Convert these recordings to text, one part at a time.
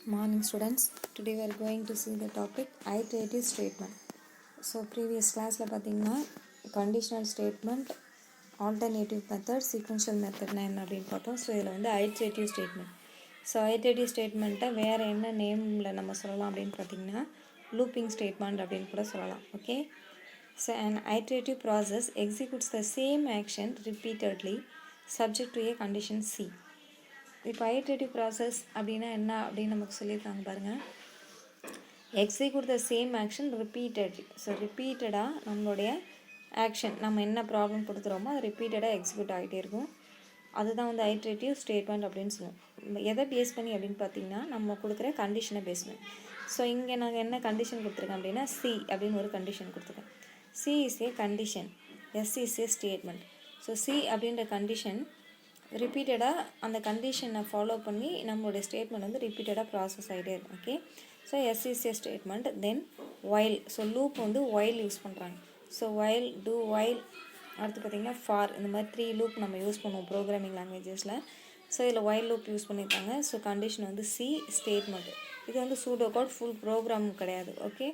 Morning students, today we are going to see the topic iterative statement. So previous class la pathina conditional statement, alternative method, sequential method na enna appdi pathom. So idhula vandu iterative statement. So iterative statement vera enna name la nama sollalam appdi pathina looping statement appdi kuda sollalam. Okay, so an iterative process executes the same action repeatedly subject to a condition C. இப்போ iterative process அப்படின்னா என்ன அப்படின்னு நமக்கு சொல்லியிருக்காங்க பாருங்கள். Execute the same action repeatedly. So ரிப்பீட்டடாக நம்மளுடைய action நம்ம என்ன ப்ராப்ளம் கொடுத்துறோமோ அது ரிப்பீட்டடாக எக்ஸிக்யூட் ஆகிட்டே இருக்கும். அதுதான் வந்து ஐட்ரேட்டிவ் ஸ்டேட்மெண்ட் அப்படின்னு சொல்லுவோம். எதை பேஸ் பண்ணி அப்படின்னு பார்த்தீங்கன்னா நம்ம கொடுக்குற கண்டிஷனை பேஸ் பண்ணி. ஸோ இங்கே நாங்கள் என்ன கண்டிஷன் கொடுத்துருக்கோம் அப்படின்னா சி அப்படின்னு ஒரு கண்டிஷன் கொடுத்துருக்கோம். C is a condition, S is a statement. So C அப்படின்ற கண்டிஷன் ரிப்பீட்டடாக அந்த கண்டிஷனை ஃபாலோ பண்ணி நம்மளுடைய ஸ்டேட்மெண்ட் வந்து ரிப்பீட்டடாக ப்ராசஸ் ஆகிட்டே இருக்கும். ஓகே, ஸோ எஸ்இசிஏ statement. Then while. So loop வந்து ஒயில் யூஸ் பண்ணுறாங்க. ஸோ ஒயில், டூ ஒயில், அடுத்து பார்த்திங்கன்னா ஃபார், இந்த மாதிரி 3 லூப் நம்ம யூஸ் பண்ணுவோம் ப்ரோக்ராமிங் லாங்குவேஜஸில். ஸோ இதில் ஒயில் லூப் யூஸ் பண்ணியிருக்காங்க. ஸோ கண்டிஷன் வந்து சி ஸ்டேட்மெண்ட். இது வந்து சூடோ கோட், ஃபுல் ப்ரோக்ராம் கிடையாது. ஓகே,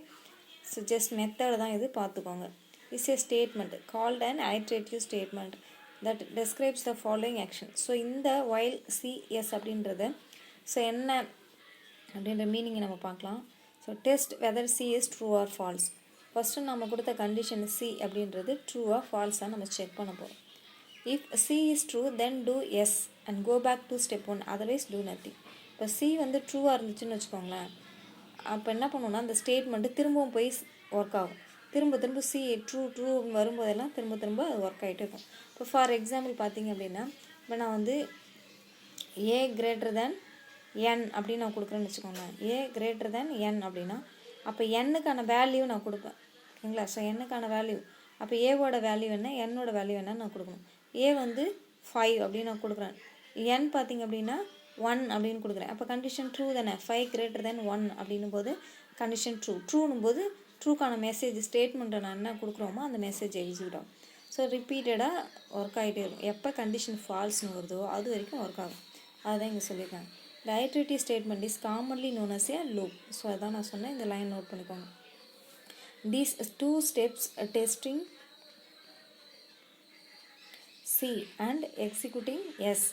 ஸோ ஜஸ்ட் மெத்தட் தான் இது, பார்த்துக்கோங்க. Is a statement called and iterative statement that describes the following action. So இந்த while cs அப்படின்றது ஸோ என்ன அப்படின்ற மீனிங்கை நம்ம பார்க்கலாம். So test weather C is true or false. First நம்ம கொடுத்த கண்டிஷன் சி அப்படின்றது ட்ரூவா ஃபால்ஸாக நம்ம செக் பண்ண போகிறோம். If C is true then do S and go back to step 1, otherwise do nothing. இப்போ சி வந்து ட்ரூவாக இருந்துச்சுன்னு வச்சுக்கோங்களேன், அப்போ என்ன பண்ணுவோம்னா அந்த ஸ்டேட்மெண்ட்டு திரும்பவும் போய் ஒர்க் ஆகும். திரும்ப சி ட்ரூ வரும்போதெல்லாம் திரும்ப அது ஒர்க் ஆகிட்டே இருக்கும். இப்போ ஃபார் எக்ஸாம்பிள் பார்த்தீங்க அப்படின்னா, இப்போ நான் வந்து ஏ கிரேட்டர் தேன் என் அப்படின்னு நான் கொடுக்குறேன்னு வச்சுக்கோங்களேன். ஏ கிரேட்டர் தேன் என் அப்படின்னா அப்போ என்னுக்கான வேல்யூ நான் கொடுப்பேன். ஓகேங்களா? ஸோ என்னுக்கான வேல்யூ, அப்போ ஏவோட வேல்யூ என்ன, என்னோட வேல்யூ என்னன்னு நான் கொடுக்கணும். ஏ வந்து 5 அப்படின்னு நான் கொடுக்குறேன். என் பார்த்திங்க அப்படின்னா 1 அப்படின்னு கொடுக்குறேன். அப்போ கண்டிஷன் ட்ரூ தானே. 5 கிரேட்டர் தேன் 1 அப்படின்னும் போது கண்டிஷன் ட்ரூனும் போது ட்ரூக்கான மெசேஜ் ஸ்டேட்மெண்ட்டை நான் என்ன கொடுக்குறோமோ அந்த மெசேஜ் எக்ஸிக்யூட் ஆகும். ஸோ ரிப்பீட்டடாக ஒர்க் ஆகிட்டே இருக்கும். எப்போ கண்டிஷன் ஃபால்ஸ்னு வருதோ அது வரைக்கும் ஒர்க் ஆகும். அதுதான் இங்கே சொல்லியிருக்காங்க. The iterative statement is commonly known as a loop. So அதான் நான் சொன்னேன், இந்த லைன் நோட் பண்ணிக்கோங்க. These 2 steps testing C and executing S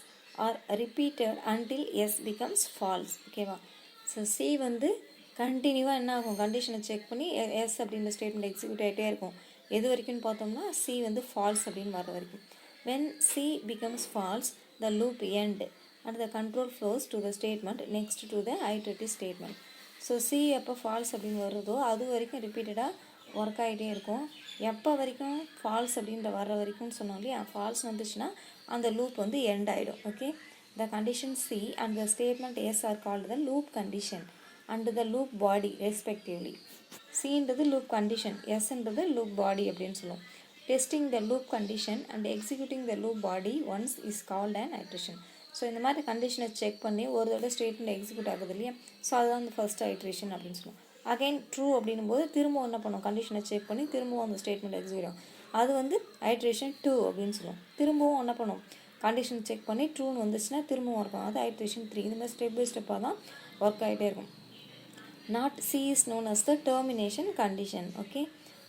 are repeated until S becomes false. ஓகேவா? ஸோ சி வந்து கண்டினியூவாக என்ன ஆகும், கண்டிஷனை செக் பண்ணி எஸ் அப்படின்ற ஸ்டேட்மெண்ட் எக்ஸிக்யூட் ஆகிட்டே இருக்கும். எது வரைக்கும்னு பார்த்தோம்னா சி வந்து ஃபால்ஸ் அப்படின்னு வர வரைக்கும். When C becomes false the loop end and the control flows to the statement next to the iterative statement. So C எப்போ ஃபால்ஸ் அப்படின்னு வருதோ அது வரைக்கும் ரிப்பீட்டடாக ஒர்க் ஆகிட்டே இருக்கும். எப்போ வரைக்கும் ஃபால்ஸ் அப்படின்ற வர்ற வரைக்கும்னு சொன்னோம் இல்லையா, ஃபால்ஸ் வந்துச்சுன்னா அந்த லூப் வந்து எண்ட் ஆகிடும். Okay, the condition C and the statement S are called the loop condition and the loop body respectively. C என்றது loop condition, S என்றது loop body அப்படின்னு சொல்லுவோம். Testing the loop condition and executing the loop body once is called an iteration. So இந்த மாதிரி கண்டிஷனை check பண்ணி ஒரு தடவை ஸ்டேட்மெண்ட் எக்ஸிக்யூட் ஆகுது இல்லையா, ஸோ அதுதான் அந்த ஃபர்ஸ்ட் ஐட்ரேஷன் அப்படின்னு சொல்லுவோம். அகைன் ட்ரூ அப்படின்னும் போது திரும்ப என்ன பண்ணுவோம், கண்டிஷனை செக் பண்ணி திரும்பவும் அந்த ஸ்டேட்மெண்ட் எக்ஸிக்யூட் ஆகும். அது வந்து ஐட்ரேஷன் 2 அப்படின்னு சொல்லுவோம். திரும்பவும் என்ன பண்ணுவோம், கண்டிஷன் செக் பண்ணி ட்ரூன்னு வந்துச்சுன்னா திரும்பவும் ஒர்க் ஆகும். அது ஐட்ரேஷன் 3. இந்த மாதிரி ஸ்டெப் பை ஸ்டெப்பாக தான் ஒர்க் ஆகிட்டே இருக்கும். Not C is known as the termination condition. Okay,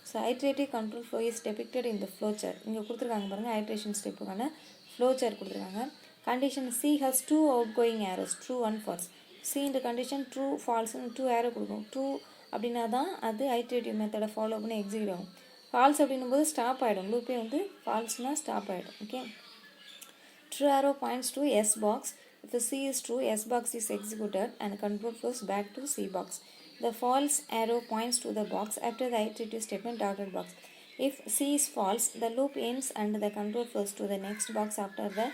so iterative control flow is depicted in the flow chart. இங்கே கொடுத்துருக்காங்க பாருங்கள், ஐட்ரேஷன் ஸ்டெப்புக்கான ஃப்ளோ சார்ட் கொடுத்துருக்காங்க. Condition C has 2 outgoing arrows, true and false. C இந்த condition true ஃபால்ஸ்னு 2 arrow கொடுக்கும். True அப்படின்னா தான் அது iterative மெத்தடை ஃபாலோ பண்ணி எக்ஸிக்யூட் ஆகும். ஃபால்ஸ் அப்படின்னும் போது ஸ்டாப் ஆகிடும். லூப்பே வந்து ஃபால்ஸ்னால் ஸ்டாப் ஆகிடும். Okay, true arrow points to S box. If the C is true, S box is executed and control flows back to C box. The false arrow points to the box after the iterative statement dotted box. If C is false, the loop ends and the control flows to the next box after the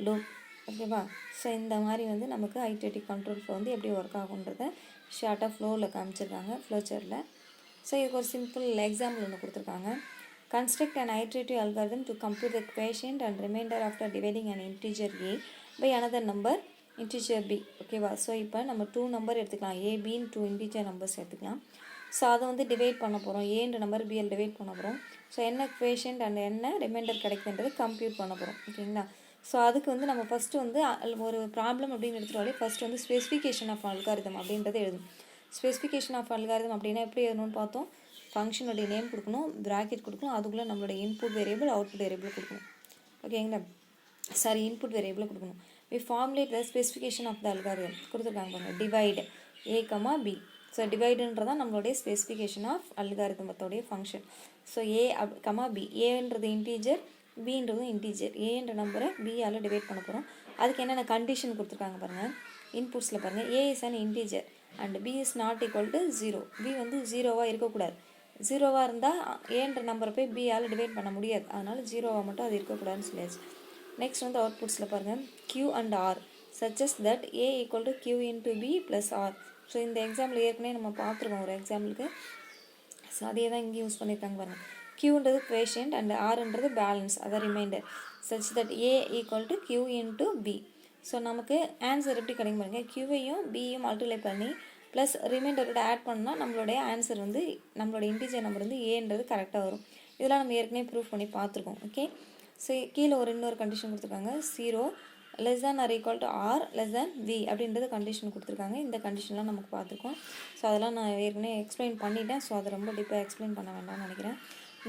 loop. ஓகேவா? So இந்த மாதிரி வந்து நமக்கு iterative control flow வந்து எப்படி work ஆகுன்றத ஷார்ட்டாக ஃப்ளோவில் காமிச்சிருக்காங்க ஃப்ளோ சார்ட்டில். ஸோ இதுக்கு ஒரு சிம்பிள் எக்ஸாம்பிள் ஒன்று கொடுத்துருக்காங்க. Construct an iterative algorithm to compute the quotient and remainder after dividing an integer a by another number integer b. ஓகேவா? ஸோ இப்போ நம்ம 2 நம்பர் எடுத்துக்கலாம், a bன்னு 2 இன்டிஜர் நம்பர்ஸ் எடுத்துக்கலாம். ஸோ அதை வந்து டிவைட் பண்ண போகிறோம், ஏன்ற நம்பர் பிஎல் டிவைட் பண்ண போகிறோம். ஸோ என்ன குவேஷன்ட் அண்ட் என்ன ரிமைண்டர் கிடைக்குதுன்றது கம்ப்யூட் பண்ண போகிறோம். ஓகேங்களா? ஸோ அதுக்கு வந்து நம்ம ஃபஸ்ட்டு வந்து ஒரு ப்ராப்ளம் அப்படின்னு எடுத்துகிட்டாலே ஃபஸ்ட்டு வந்து ஸ்பெசிஃபிகேஷன் ஆஃப் அல்காரிதம் அப்படின்றத எழுதணும். ஸ்பெசிஃபிகேஷன் ஆஃப் அல்காரிதம் அப்படின்னா எப்படி எழுதணும்னு பார்த்தோம். ஃபங்க்ஷனுடைய நேம் கொடுக்கணும், ப்ராக்கெட் கொடுக்கணும், அதுக்குள்ளே நம்மளோட இன்புட் வேரியபிள் அவுட்புட் வேரியபிள் கொடுக்கணும். ஓகேங்களா? சாரி, இன்புட் வேரியபிள் கொடுக்கணும். we formulate the specification of the algorithm கொடுத்துருக்காங்க பாருங்கள். divide a, b. ஸோ டிவைடுன்றதான் நம்மளுடைய ஸ்பெசிஃபிகேஷன் ஆஃப் அல்காரிதமத்தோடைய ஃபங்க்ஷன். So a, b. ஏன்றது இன்டீஜர், பின்றது இன்டீஜர். ஏன்ற நம்பரை பியால் டிவைட் பண்ண போகிறோம். அதுக்கு என்னென்ன கண்டிஷன் கொடுத்துருக்காங்க பாருங்கள். இன்புட்ஸில் பாருங்கள். a is an integer and b is not equal to 0. b வந்து 0வாக இருக்கக்கூடாது. 0வாக இருந்தால் ஏன்ற நம்பரை போய் பியால் டிவைட் பண்ண முடியாது. அதனால் 0வாக மட்டும் அது இருக்கக்கூடாதுன்னு சொல்லியாச்சு. நெக்ஸ்ட் வந்து அவுட்புட்ஸில் பாருங்கள். q and r suggest that a equal to q into b plus r. So இந்த எக்ஸாம்பிள் ஏற்கனவே நம்ம பார்த்துருக்கோம் ஒரு எக்ஸாம்பிளுக்கு. ஸோ அதே தான் இங்கே யூஸ் பண்ணியிருக்காங்க பாருங்கள். qன்றது quotient and rன்றது பேலன்ஸ், அதை remainder. such that a equal to q into b. So நமக்கு ஆன்சர் எப்படி கிடைக்கும் பாருங்கள். qவையும் bயும் மல்டிப்ளை பண்ணி ப்ளஸ் ரிமைண்டரோட ஆட் பண்ணால் நம்மளுடைய ஆன்சர் வந்து நம்மளோட இன்டீஜர் நம்பர் வந்து ஏன்றது கரெக்டாக வரும். இதெல்லாம் நம்ம ஏற்கனவே ப்ரூஃப் பண்ணி பார்த்துருக்கோம். ஓகே, ஸோ கீழே இன்னொரு கண்டிஷன் கொடுத்துருக்காங்க. 0 less than or equal to r less than v அப்படின்றது கண்டிஷன் கொடுத்துருக்காங்க. இந்த கண்டிஷன்லாம் நமக்கு பார்த்துருக்கோம். ஸோ அதெல்லாம் நான் ஏற்கனவே எக்ஸ்பிளைன் பண்ணிட்டேன். ஸோ அதை ரொம்ப டீப்பாக எக்ஸ்பிளைன் பண்ண வேண்டாம்னு நினைக்கிறேன்.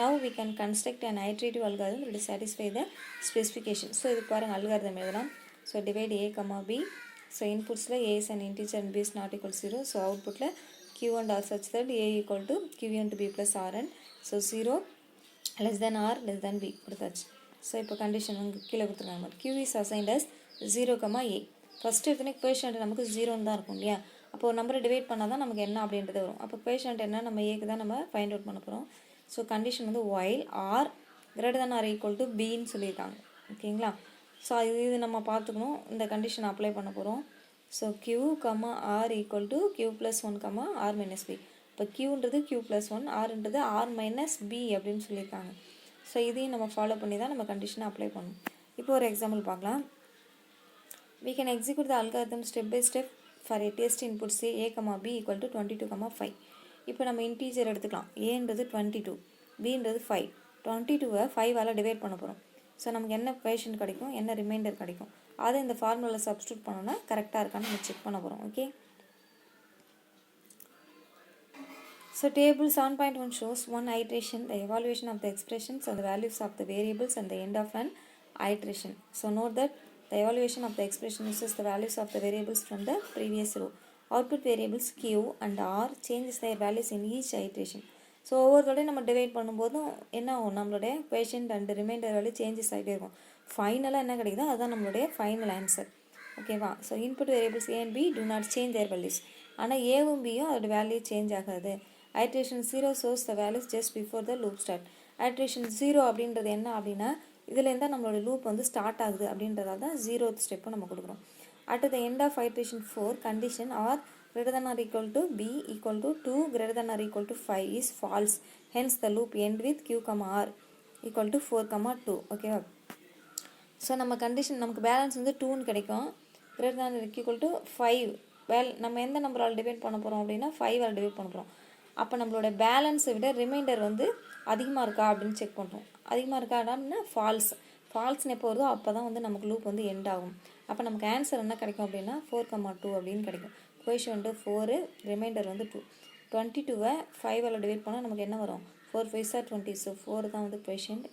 now we can construct an iterative algorithm to satisfy the specification. So இதுக்கு பாருங்கள் அல்காரிதம் எழுதலாம். So divide a, b. So இன்புட்ஸில் a is an integer and b is not equal to 0. So அவுட்புட்டில் q and r such that a equal to q into b plus rn. So 0 less than r less than b கொடுத்தாச்சு. So இப்போ condition வந்து கீழே கொடுத்துருக்காங்க. q is assigned as 0, a. First எடுத்தோன்னே குவேஷன்ட் நமக்கு 0ன்னு தான் இருக்கும் இல்லையா? அப்போ ஒரு நம்பரை டிவைட் பண்ணால் தான் நமக்கு என்ன அப்படின்றது வரும். அப்போ குவேஷன்ட் என்ன, நம்ம ஏக்கு தான் நம்ம ஃபைண்ட் அவுட் பண்ண போகிறோம். ஸோ கண்டிஷன் வந்து while r greater than or equal to bன்னு சொல்லியிருக்காங்க. ஓகேங்களா? ஸோ இது நம்ம பார்த்துக்கணும். இந்த கண்டிஷன் அப்ளை பண்ண போகிறோம். So q, r equal to q plus 1, r minus b. இப்போ qன்றது q plus 1, rன்றது r minus b அப்படின்னு சொல்லியிருக்காங்க. ஸோ இதையும் நம்ம ஃபாலோ பண்ணி தான் நம்ம கண்டிஷனை அப்ளை பண்ணணும். இப்போ ஒரு எக்ஸாம்பிள் பார்க்கலாம். we can execute the algorithm step by step for a test input say a, b equal to 22, 5. இப்போ நம்ம இன்டீஜர் எடுத்துக்கலாம். ஏன்றது 22, bன்றது 5. 22வை 5ஆல் டிவைட் பண்ண போகிறோம். ஸோ நமக்கு என்ன குவேஷன் கிடைக்கும், என்ன ரிமைண்டர் கிடைக்கும், அதை இந்த ஃபார்முலாவில் சப்ஸ்டியூட் பண்ணோன்னா கரெக்டாக இருக்கான்னு நம்ம செக் பண்ண போகிறோம். Okay, so table 7.1 shows one iteration, the evaluation of the expressions and the values of the variables and the end of an iteration. So note that the evaluation of the expression uses the values of the variables from the previous row. Output variables q and r changes their values in each iteration. So ஒவ்வொரு தடையும் நம்ம divide பண்ணும்போதும் என்ன ஆகும், நம்மளுடைய குவேஷன்ட் and reminder value changes ஆகிட்டே இருக்கும். ஃபைனலாக என்ன கிடைக்குதோ அதுதான் நம்மளுடைய ஃபைனல் ஆன்சர். ஓகேவா? So input variables a and b do not change their values. ஆனால் ஏவும் பியும் அதோட வேல்யூ சேஞ்ச் ஆகாது. iteration 0 shows the values just before the loop start. iteration 0 அப்படின்றது என்ன அப்படின்னா இதுலேருந்து தான் நம்மளோட லூப் வந்து ஸ்டார்ட் ஆகுது அப்படின்றதால தான் 0th ஸ்டெப்பை நம்ம கொடுக்குறோம். at the end of iteration 4 condition r greater than or equal to b equal to 2 greater than or equal to 5 is false. Hence the loop end with q, r equal to 4, 2. ஓகேவா? So நம்ம condition நமக்கு balance வந்து 2ன்னு கிடைக்கும். greater than or equal to 5 நம்ம எந்த நம்பரால் divide பண்ண போகிறோம் அப்படின்னா 5ஆல் டிவைட் பண்ண போகிறோம். அப்போ நம்மளோட பேலன்ஸை விட ரிமைண்டர் வந்து அதிகமாக இருக்கா அப்படின்னு செக் பண்ணுறோம். அதிகமாக இருக்கா அப்படின்னா ஃபால்ஸ்னு எப்போ வருதோ அப்போ தான் வந்து நமக்கு லூப் வந்து எண்ட் ஆகும். அப்போ நமக்கு ஆன்சர் என்ன கிடைக்கும் அப்படின்னா 4, 2 அப்படின்னு கிடைக்கும். குவேஷன் வந்து 4, ரிமைண்டர் வந்து 2. 22வை 5ஆல் டிவைட் பண்ணால் நமக்கு என்ன வரும், 4 5 are 20. ஸோ 4 தான் வந்து குவேஷன்ட்,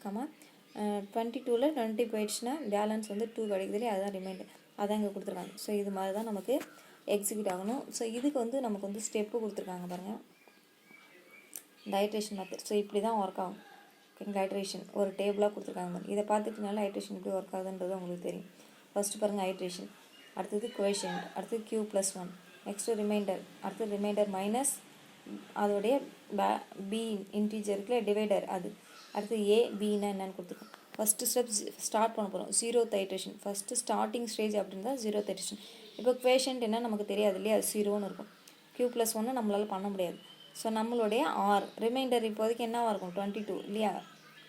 22ல் 20 போயிடுச்சுன்னா பேலன்ஸ் வந்து 2 கிடைக்குது இல்லையா, அதுதான் ரிமைண்டர். அதான் இங்கே கொடுத்துருக்காங்க. ஸோ இது மாதிரி தான் நமக்கு எக்ஸிக்யூட் ஆகணும். ஸோ இதுக்கு வந்து நமக்கு வந்து ஸ்டெப்பு கொடுத்துருக்காங்க பாருங்கள், இந்த ஐட்ரேஷன் மெத்தட். ஸோ இப்படி தான் ஒர்க் ஆகும். ஓகேங்களா? ஐட்ரேஷன் ஒரு டேபிளாக கொடுத்துருக்காங்க. இதை பார்த்துட்டுனால ஐட்ரேஷன் எப்படி ஒர்க் ஆகுதுன்றது உங்களுக்கு தெரியும். ஃபஸ்ட்டு பாருங்கள் ஐட்ரேஷன், அடுத்தது குவேஷன்ட், அடுத்தது q + 1, நெக்ஸ்ட்டு ரிமைண்டர், அடுத்தது ரிமைண்டர் மைனஸ் அதோடைய b இன்டீஜருக்கு டிவைடர் அது, அடுத்து a bன்னா என்னென்னு கொடுத்துருக்கோம். ஃபஸ்ட்டு ஸ்டெப் ஸ்டார்ட் பண்ண போகிறோம். 0th iteration, first starting stage அப்படின்னா 0th ஐட்ரேஷன். இப்போ குவேஷன்ட் என்ன நமக்கு தெரியாது இல்லையா, அது 0ன்னு இருக்கும். q + 1 நம்மளால் பண்ண முடியாது. ஸோ நம்மளுடைய r ரிமைண்டர் இப்போதைக்கு என்னவாக இருக்கும், 22 இல்லையா.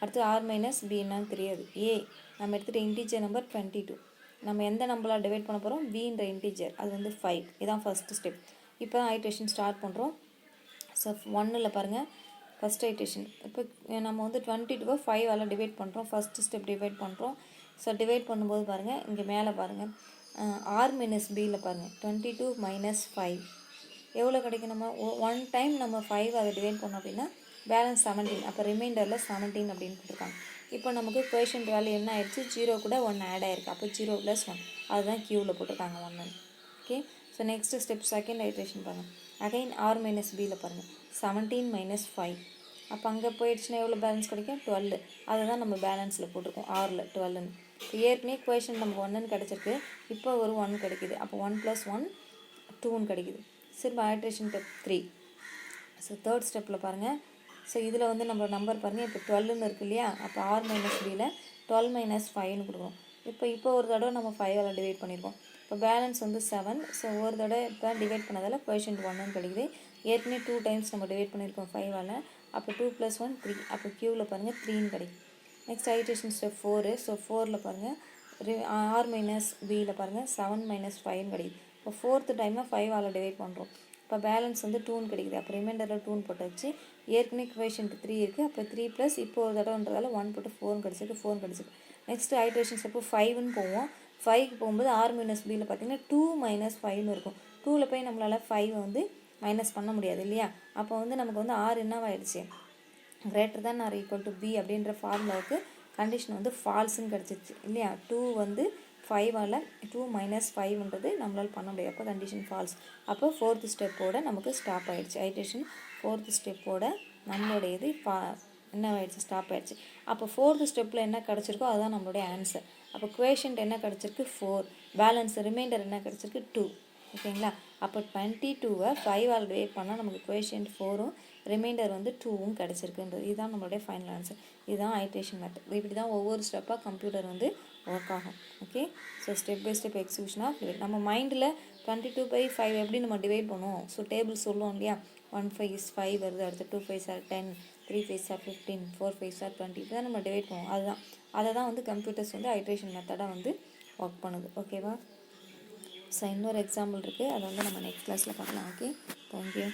அடுத்து r - b என்னன்னு தெரியாது. a நம்ம எடுத்துகிட்ட இன்டீஜர் நம்பர் 22. நம்ம எந்த நம்பரால் டிவைட் பண்ண போகிறோம், bன்ற இன்டீஜர், அது வந்து 5. இதுதான் ஃபஸ்ட்டு ஸ்டெப். இப்போ தான் ஐட்ரேஷன் ஸ்டார்ட் பண்ணுறோம். ஸோ 1ல் பாருங்கள் ஃபஸ்ட் ஐட்ரேஷன். இப்போ நம்ம வந்து 22வை 5ஆல் டிவைட் பண்ணுறோம். ஃபஸ்ட்டு ஸ்டெப் டிவைட் பண்ணுறோம். ஸோ டிவைட் பண்ணும்போது பாருங்கள் இங்கே மேலே பாருங்கள் ஆர் மைனஸ் பியில் பாருங்கள் 22 மைனஸ் 5 எவ்வளோ கிடைக்கும்? நம்ம ஒன் டைம் நம்ம 5 அதை டிவைட் பண்ணோம் அப்படின்னா பேலன்ஸ் 17. அப்போ ரிமைண்டரில் 17 அப்படின்னு கொடுத்துருக்காங்க. இப்போ நமக்கு கோஎஃபிஷியன்ட் வேல்யூ என்ன ஆயிடுச்சு? 0 கூட 1 ஆட் ஆயிருக்கு. அப்போ 0 + 1 அதுதான் க்யூவில் போட்டிருக்காங்க 1. Okay, so next step second iteration பாருங்கள். அகைன் ஆர் மைனஸ் பியில் பாருங்கள் 17 மைனஸ் 5. அப்போ அங்கே போயிடுச்சுன்னா எவ்வளோ பேலன்ஸ் கிடைக்கும்? 12. அதை தான் நம்ம பேலன்ஸில் போட்டிருக்கோம் ஆரில் 12ன்னு. இப்போ ஏற்கனவே கோஎஃபிஷியன்ட் நமக்கு 1ன்னு கிடச்சிருக்கு. இப்போ ஒரு 1 கிடைக்குது. அப்போ 1 + 1 2ன்னு கிடைக்குது. சரி, ஐட்ரேஷன் ஸ்டெப் 3. ஸோ தேர்ட் ஸ்டெப்பில் பாருங்கள். ஸோ இதில் வந்து நம்ம நம்பர் பாருங்கள். இப்போ 12ன்னு இருக்குது இல்லையா? அப்போ ஆர் மைனஸ் பியில் 12 மைனஸ் 5ன்னு கொடுக்குறோம். இப்போ ஒரு தடவை நம்ம 5ஆல் டிவைட் பண்ணியிருக்கோம். இப்போ பேலன்ஸ் வந்து 7. ஸோ ஒரு தடவை இப்போ டிவைட் பண்ணதால் கோஎஃபிஷியன்ட் 1ன்னு கிடைக்குது. ஏற்கனவே 2 டைம்ஸ் நம்ம டிவைட் பண்ணியிருக்கோம் 5ஆல். அப்போ 2 + 1 3. அப்போ க்யூவில் பாருங்கள் 3ன்னு கிடைக்கும். Next iteration step 4. ஸோ 4ல் பாருங்கள் ஆர் மைனஸ் பியில் பாருங்கள் 7 மைனஸ் 5ன்னு கிடைக்குது. இப்போ 4th டைமாக 5ஆல் டிவைட் பண்ணுறோம். இப்போ பேலன்ஸ் வந்து 2ன்னு கிடைக்குது. அப்போ ரிமைண்டரில் 2ன்னு போட்டு வச்சு ஏற்கனவே கோஎஃபிஷியன்ட் 3 இருக்குது. அப்போ 3 + இப்போ ஒரு தடவைன்றதால 1 போட்டு 4ன்னு கிடச்சிருக்கு. 4 கிடச்சிருக்கு. நெக்ஸ்ட் ஐட்ரேஷன் ஸ்டெப்பு 5ன்னு போவோம். 5க்கு போகும்போது ஆர் மைனஸ் பியில் பார்த்தீங்கன்னா 2 மைனஸ் 5ன்னு இருக்கும். 2ல் போய் நம்மளால் 5 வந்து மைனஸ் பண்ண முடியாது இல்லையா? அப்போ வந்து நமக்கு வந்து ஆர் என்னவாயிடுச்சு? Greater than or equal to B அப்படின்ற ஃபார்முலாவுக்கு கண்டிஷன் வந்து ஃபால்ஸுன்னு கிடச்சிருச்சு இல்லையா? 2 வந்து 5ஆல் 2 மைனஸ் 5ன்றது நம்மளால் பண்ண முடியாது. அப்போ கண்டிஷன் ஃபால்ஸ். அப்போ 4th ஸ்டெப்போட நமக்கு ஸ்டாப் ஆகிடுச்சு. ஐட்ரேஷன் 4th ஸ்டெப்போட நம்மளுடைய இது என்ன ஆகிடுச்சு? ஸ்டாப் ஆகிடுச்சு. அப்போ 4th ஸ்டெப்பில் என்ன கிடச்சிருக்கோ அதுதான் நம்மளுடைய ஆன்சர். அப்போ கோஎஃபிஷியன்ட் என்ன கிடச்சிருக்கு? 4. பேலன்ஸ் ரிமைண்டர் என்ன கிடச்சிருக்கு? 2. ஓகேங்களா? அப்போ 22வை 5ஆல் டிவைட் பண்ணால் நமக்கு கோஎஃபிஷியன்ட் 4ம் ரிமைண்டர் வந்து 2வும் கிடச்சிருக்குன்றது. இதுதான் நம்மளுடைய ஃபைனல் ஆன்சர். இதுதான் ஐட்ரேஷன் மெத்தட். இப்படி தான் ஒவ்வொரு ஸ்டெப்பாக கம்ப்யூட்டர் வந்து ஒர்க் ஆகும். Okay, so step by step execution of divide. நம்ம மைண்டில் 22/5 எப்படி நம்ம டிவைட் பண்ணுவோம்? ஸோ டேபிள் சொல்லுவோம் இல்லையா? 1 5 is 5 வருது, அடுத்து 2 5s are 10, 3 5s are 15, 4 5s are 20. இப்படி தான் நம்ம டிவைட் பண்ணுவோம். அதுதான் அதை தான் வந்து கம்ப்யூட்டர்ஸ் வந்து ஐட்ரேஷன் மெத்தடாக வந்து ஒர்க் பண்ணுது. ஓகேவா? ஸோ இன்னொரு எக்ஸாம்பிள் இருக்குது, அதை வந்து நம்ம நெக்ஸ்ட் கிளாஸில் பார்க்கலாம். Okay, thank you.